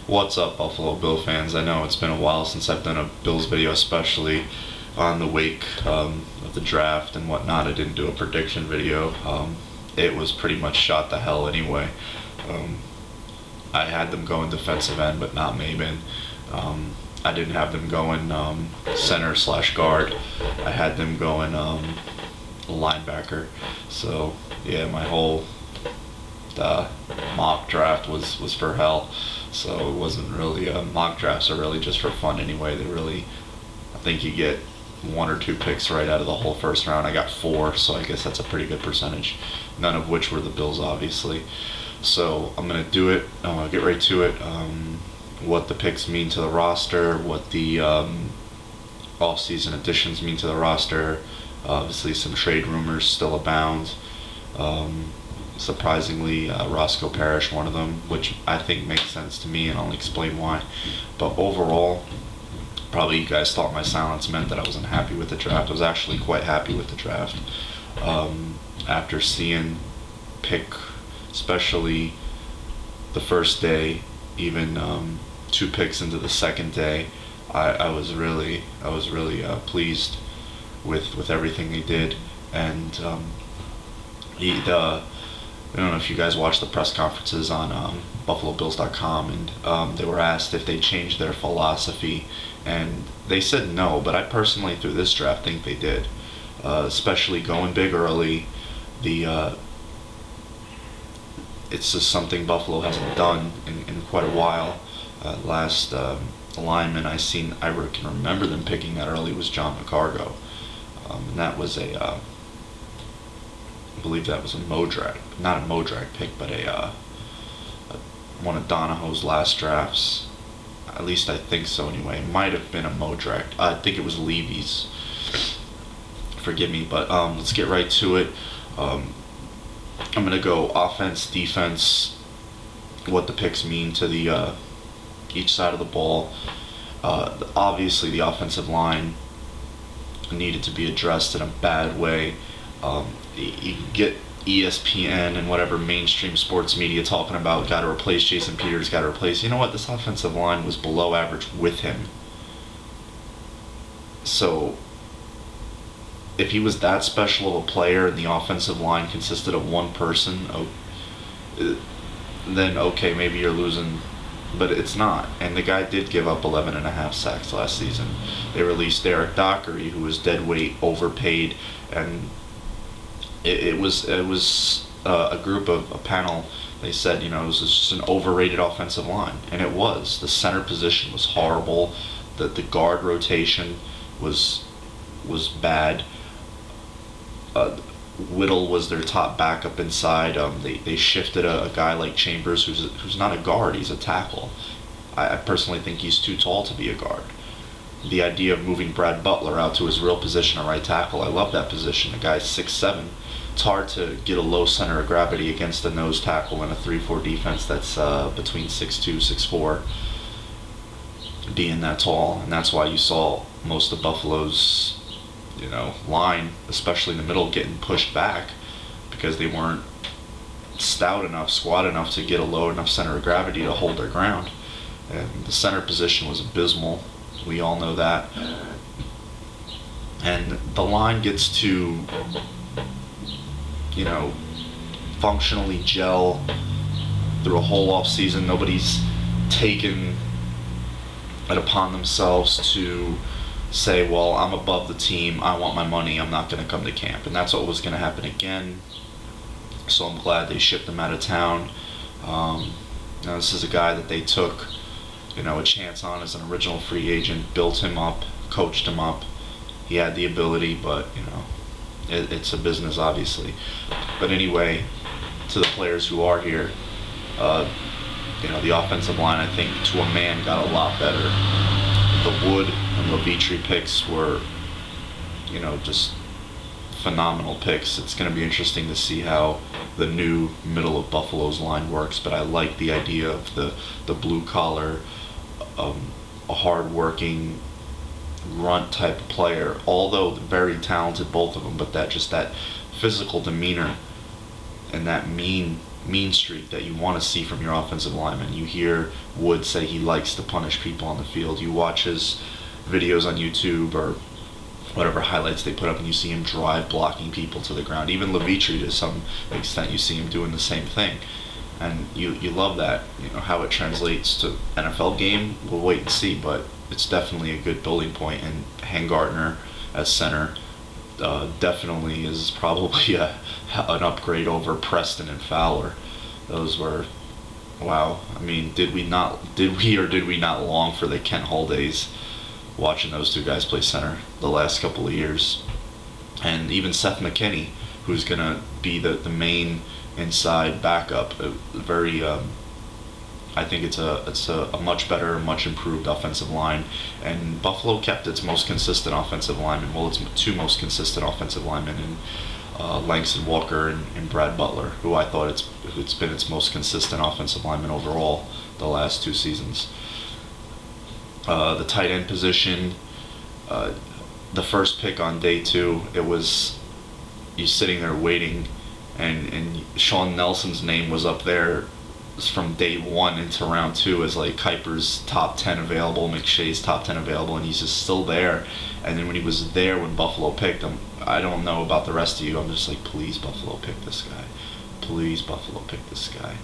What's up, Buffalo Bill fans? I know it's been a while since I've done a Bills video, especially on the wake of the draft and whatnot. I didn't do a prediction video. It was pretty much shot to hell anyway. Um, I had them going defensive end, but not Maben. I didn't have them going center slash guard. I had them going linebacker. So yeah, my whole mock draft was for hell. So it wasn't really mock drafts are really just for fun anyway. I think you get one or two picks right out of the whole first round. I got four, so I guess that's a pretty good percentage. None of which were the Bills, obviously. So I'm gonna do it. Get right to it. What the picks mean to the roster, what the off-season additions mean to the roster. Obviously, some trade rumors still abound. Surprisingly, Roscoe Parrish, one of them, which I think makes sense to me, and I'll explain why. But overall, probably you guys thought my silence meant that I wasn't happy with the draft. I was actually quite happy with the draft. After seeing pick, especially the first day, even two picks into the second day, I was really pleased with everything they did. And I don't know if you guys watched the press conferences on BuffaloBills.com, and they were asked if they changed their philosophy, and they said no. But I personally, through this draft, think they did, especially going big early. It's just something Buffalo hasn't done in quite a while. Last lineman I can remember them picking that early was John McCargo, and that was I believe that was a Modrag, not a Modrag pick, but one of Donahoe's last drafts. At least I think so anyway. It might have been a Modrag. I think it was Levy's. Forgive me, but let's get right to it. I'm going to go offense, defense, what the picks mean to the each side of the ball. Obviously, the offensive line needed to be addressed in a bad way. You get ESPN and whatever mainstream sports media talking about got to replace Jason Peters, got to replace. You know what? This offensive line was below average with him. So if he was that special of a player and the offensive line consisted of one person, then okay, maybe you're losing. But it's not. And the guy did give up 11.5 sacks last season. They released Eric Dockery, who was dead weight, overpaid, and it was a group of a panel. They said, it was just an overrated offensive line, and it was. The center position was horrible. The guard rotation was bad. Whittle was their top backup inside. They shifted a guy like Chambers, who's not a guard, he's a tackle. I personally think he's too tall to be a guard. The idea of moving Brad Butler out to his real position of right tackle, I love that position. The guy's 6'7". It's hard to get a low center of gravity against a nose tackle in a 3-4 defense that's between 6'2", 6'4", being that tall. And that's why you saw most of Buffalo's line, especially in the middle, getting pushed back because they weren't stout enough, squat enough to get a low enough center of gravity to hold their ground. And the center position was abysmal. We all know that. And the line gets to, functionally gel through a whole off season. Nobody's taken it upon themselves to say, well, I'm above the team, I want my money, I'm not going to come to camp. And that's what was going to happen again. So I'm glad they shipped him out of town. Now this is a guy that they took, a chance on as an original free agent, built him up, coached him up. He had the ability, but, it's a business, obviously. But anyway, to the players who are here, the offensive line, I think, to a man, got a lot better. The Wood and Levitri picks were, just phenomenal picks. It's going to be interesting to see how the new middle of Buffalo's line works, but I like the idea of the blue collar, a hard-working grunt type of player, although very talented, both of them, but that physical demeanor and that mean mean streak that you want to see from your offensive lineman. You hear Wood say he likes to punish people on the field. You watch his videos on YouTube or whatever highlights they put up, and you see him drive blocking people to the ground. Even Levitri, to some extent, you see him doing the same thing. And you love that. You know, how it translates to NFL game, we'll wait and see, but it's definitely a good building point. And Hangartner as center definitely is probably an upgrade over Preston and Fowler. Those were, wow. I mean, did we or did we not long for the Kent Hull days, watching those two guys play center the last couple of years? And even Seth McKinney, who's going to be the main inside backup, I think it's a much better, much improved offensive line. And Buffalo kept its most consistent offensive lineman. Well, its two most consistent offensive linemen in Langston Walker and Brad Butler, who I thought it's been its most consistent offensive lineman overall the last 2 seasons. The tight end position, the first pick on day 2, it was you sitting there waiting, and Sean Nelson's name was up there from day 1 into round 2 as like Kuiper's top 10 available, McShay's top 10 available, and he's just still there. And then when he was there, when Buffalo picked him, I don't know about the rest of you, I'm just like, please Buffalo pick this guy, please Buffalo pick this guy.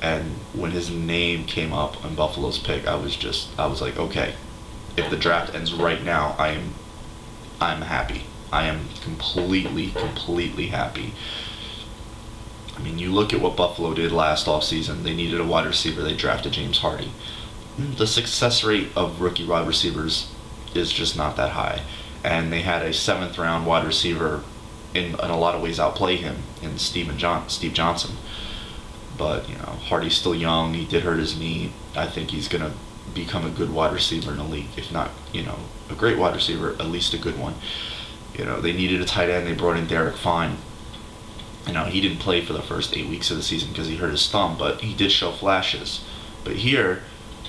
And when his name came up on Buffalo's pick, I was like, okay, if the draft ends right now, I'm happy. I am completely happy. I mean, you look at what Buffalo did last offseason. They needed a wide receiver. They drafted James Hardy. The success rate of rookie wide receivers is just not that high. And they had a 7th round wide receiver in a lot of ways outplay him in Steve Johnson. But, you know, Hardy's still young. He did hurt his knee. I think he's going to become a good wide receiver in the league. If not, you know, a great wide receiver, at least a good one. You know, they needed a tight end. They brought in Derek Fine. You know, he didn't play for the first 8 weeks of the season because he hurt his thumb, but he did show flashes. But here,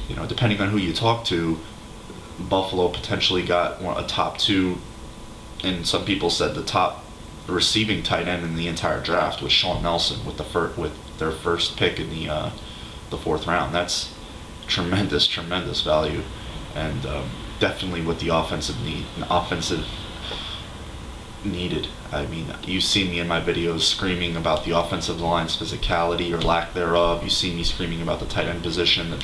you know, depending on who you talk to, Buffalo potentially got a top 2, and some people said the top receiving tight end in the entire draft was Sean Nelson with their first pick in the 4th round. That's tremendous value, and definitely what the offensive needed. I mean, you see me in my videos screaming about the offensive line's physicality or lack thereof. You see me screaming about the tight end position.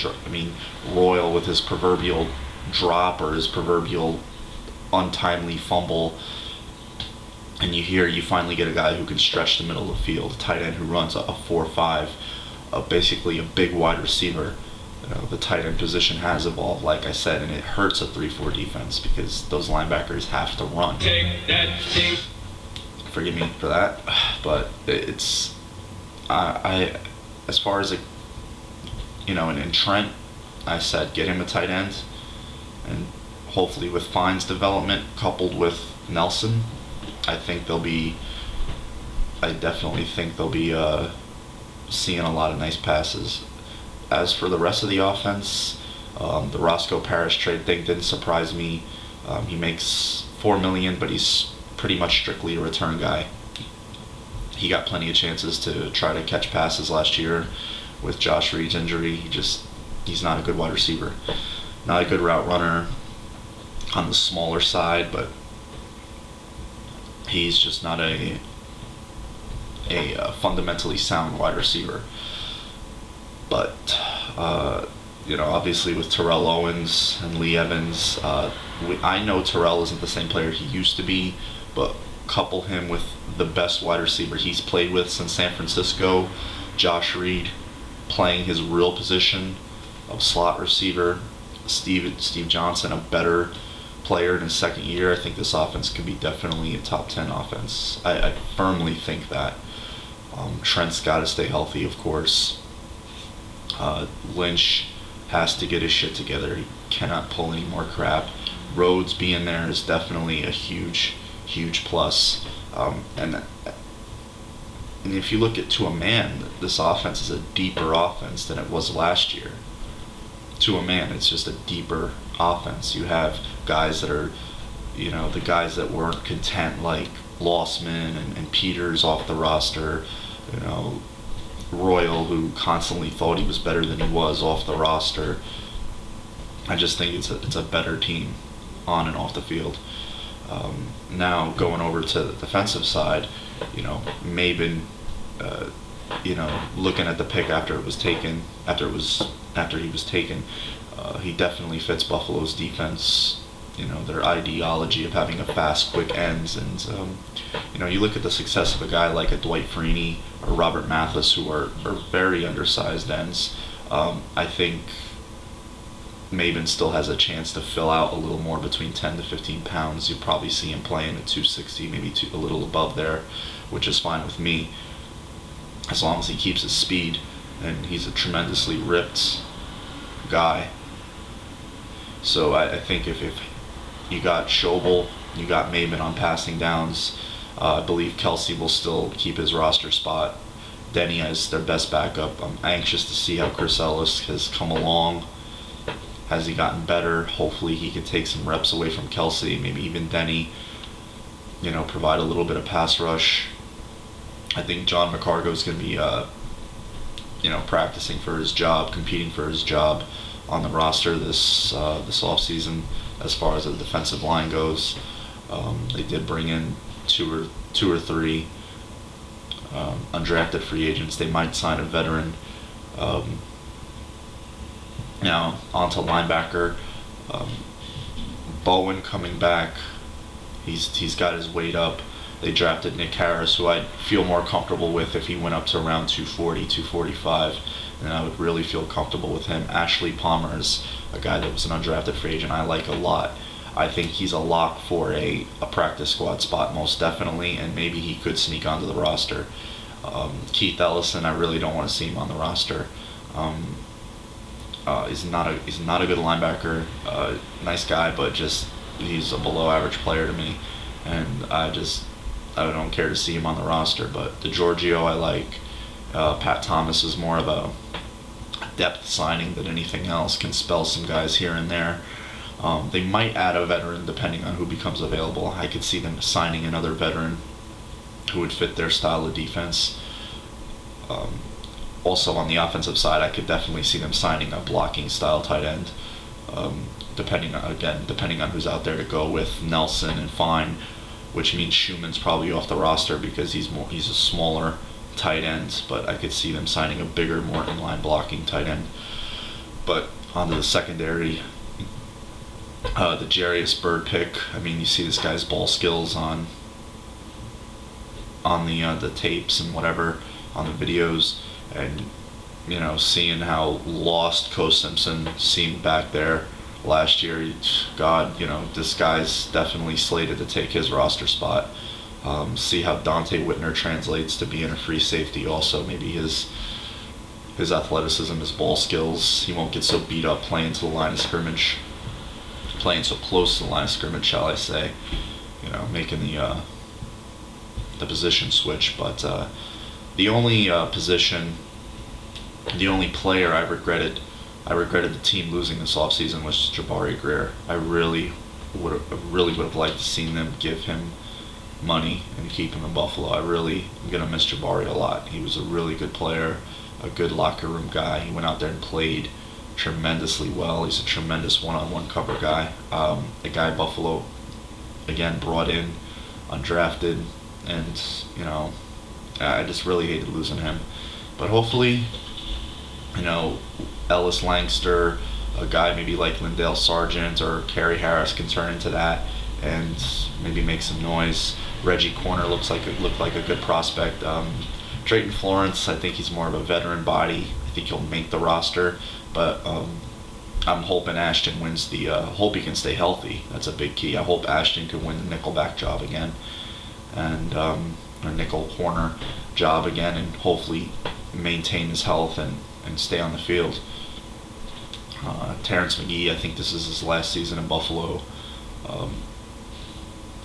Royal with his proverbial drop or his proverbial untimely fumble, and you finally get a guy who can stretch the middle of the field, a tight end who runs a 4.5, basically a big wide receiver. You know, the tight end position has evolved, like I said, and it hurts a 3-4 defense because those linebackers have to run. Forgive me for that, but it's I as far as in Trent, I said get him a tight end, and hopefully with Fine's development coupled with Nelson, I definitely think they'll be seeing a lot of nice passes. As for the rest of the offense, the Roscoe Parrish trade thing didn't surprise me. He makes $4 million, but he's pretty much strictly a return guy. He got plenty of chances to try to catch passes last year with Josh Reed's injury. He's not a good wide receiver, not a good route runner, on the smaller side, but he's just not a fundamentally sound wide receiver. But obviously with Terrell Owens and Lee Evans, I know Terrell isn't the same player he used to be, but couple him with the best wide receiver he's played with since San Francisco, Josh Reed, playing his real position of slot receiver, Steve Johnson, a better player in his second year. I think this offense could be definitely a top 10 offense. I firmly think that. Trent's got to stay healthy, of course. Lynch has to get his shit together. He cannot pull any more crap. Rhodes being there is definitely a huge plus. And if you look at to a man, this offense is a deeper offense than it was last year. To a man, it's just a deeper offense. You have guys that are, the guys that weren't content, like Lossman and Peters off the roster. Royal, who constantly thought he was better than he was off the roster. I just think it's a better team on and off the field. Now going over to the defensive side, Maben, looking at the pick after he was taken, he definitely fits Buffalo's defense. Their ideology of having a fast, quick ends, and you look at the success of a guy like a Dwight Freeney or Robert Mathis, who are very undersized ends. I think Maben still has a chance to fill out a little more between 10 to 15 pounds. You'll probably see him playing at 260, maybe a little above there, which is fine with me, as long as he keeps his speed. And he's a tremendously ripped guy. So I think if you got Schobel, you got Maben on passing downs, I believe Kelsey will still keep his roster spot. Denny is their best backup. I'm anxious to see how Chris Ellis has come along. Has he gotten better? Hopefully he can take some reps away from Kelsey, maybe even Denny, provide a little bit of pass rush. I think John McCargo is going to be, practicing for his job, competing for his job on the roster this offseason as far as the defensive line goes. They did bring in two or three undrafted free agents. They might sign a veteran. Now, onto linebacker. Bowen coming back. He's got his weight up. They drafted Nick Harris, who I'd feel more comfortable with if he went up to around 240, 245. And I would really feel comfortable with him. Ashley Palmer is a guy that was an undrafted free agent I like a lot. I think he's a lock for a practice squad spot, most definitely, and maybe he could sneak onto the roster. Keith Ellison, I really don't want to see him on the roster. He's not a good linebacker. Nice guy, but just he's a below average player to me, and I don't care to see him on the roster. But DeGiorgio I like. Pat Thomas is more of a depth signing than anything else. Can spell some guys here and there. They might add a veteran depending on who becomes available. I could see them signing another veteran who would fit their style of defense. Also on the offensive side, I could definitely see them signing a blocking style tight end. Depending on who's out there to go with. Nelson and Fine, which means Schumann's probably off the roster because he's a smaller tight end, but I could see them signing a bigger, more inline blocking tight end. But onto the secondary, the Jarius Byrd pick. I mean, you see this guy's ball skills on the tapes and whatever, on the videos, and seeing how lost Co Simpson seemed back there last year. God, this guy's definitely slated to take his roster spot. See how Dante Whitner translates to being a free safety also. Maybe his athleticism, his ball skills, he won't get so beat up playing to the line of scrimmage, playing so close to the line of scrimmage, shall I say, making the position switch. But the only player I regretted the team losing this offseason was Jabari Greer. I really would have liked to seen them give him money and keep him in Buffalo. I really am going to miss Jabari a lot. He was a really good player, a good locker room guy. He went out there and played tremendously well. He's a tremendous one-on-one cover guy. A guy Buffalo, again, brought in, undrafted, and, I just really hated losing him. But hopefully, Ellis Langster, a guy maybe like Lindale Sargent or Kerry Harris can turn into that and maybe make some noise. Reggie Corner looked like a good prospect. Drayton Florence, I think he's more of a veteran body. I think he'll make the roster, but I'm hoping Ashton wins hope he can stay healthy. That's a big key. I hope Ashton can win the nickelback job again, and or nickel corner job again, and hopefully maintain his health and stay on the field. Terrence McGee, I think this is his last season in Buffalo.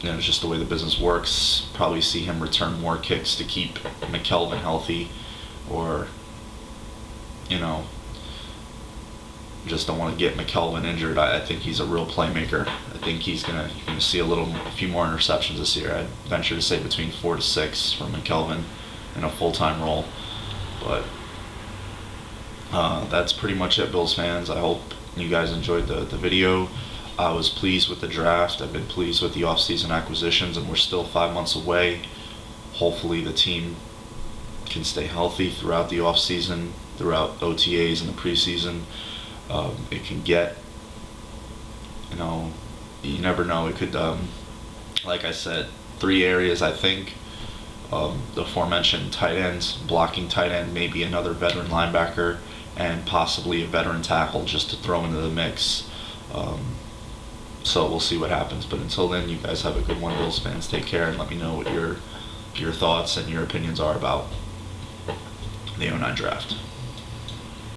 It's just the way the business works. Probably see him return more kicks to keep McKelvin healthy, or just don't want to get McKelvin injured. I think he's a real playmaker. I think you're gonna see a few more interceptions this year. I'd venture to say between 4 to 6 from McKelvin in a full-time role. But That's pretty much it, Bills fans. I hope you guys enjoyed the video. I was pleased with the draft. I've been pleased with the offseason acquisitions, and we're still 5 months away. Hopefully, the team can stay healthy throughout the offseason, throughout OTAs and the preseason. It can get, you know, you never know. It could, like I said, three areas I think. The aforementioned tight ends, blocking tight end, maybe another veteran linebacker, and possibly a veteran tackle just to throw into the mix. So we'll see what happens. But until then, you guys have a good one, Bills fans. Take care and let me know what your thoughts and your opinions are about the '09 draft.